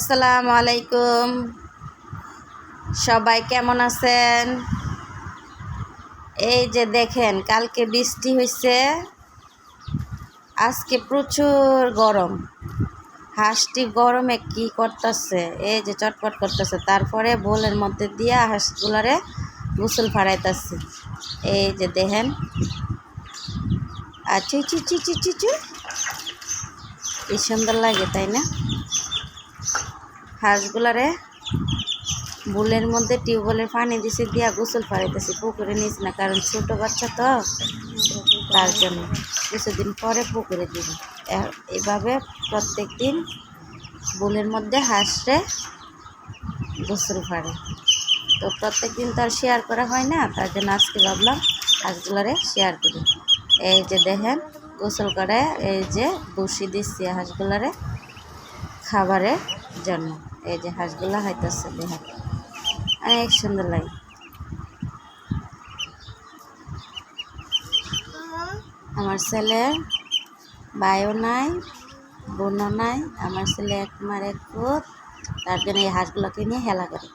আসসালামু আলাইকুম। সবাই কেমন আছেন? এই যে দেখেন, কালকে বৃষ্টি হয়েছে, আজকে প্রচুর গরম। হাঁসটি গরমে কি করতেছে, এই যে চটপট করতেছে। তারপরে বোলের মধ্যে দিয়া হাঁসগুলারে গোসল ফাড়াইতেছে। এই যে দেখেন, আর চুই চুই চুই চুই চুই চুই, কি সুন্দর লাগে তাই না? হাঁসগুলারে বুলের মধ্যে টিউবওয়েলের পানি দিছে দিয়া গোসল ফাড়াইতেছি। পুকুরে নিস না, কারণ ছোট বাচ্চা তো, তার জন্য কিছুদিন পরে পুকুরে দিব। এভাবে প্রত্যেক দিন বুলের মধ্যে হাঁসরে গোসল ফাড়ে। তো প্রত্যেক দিন তো আর শেয়ার করা হয় না, তার জন্য আজকে ভাবলাম হাঁসগুলারে শেয়ার করি। এই যে দেখেন, গোসল করে এই যে বসি দিচ্ছি হাঁসগুলারে খাবারের জন্য। এই যে হাঁসগুলা হইতেছে, দেখেন অনেক সুন্দর লাগে। আমার ছেলের ভাইও নাই, বোনও নাই, আমার ছেলে এক মার এক পুত, তার জন্য এই হাঁসগুলোকে নিয়ে হেলা করে।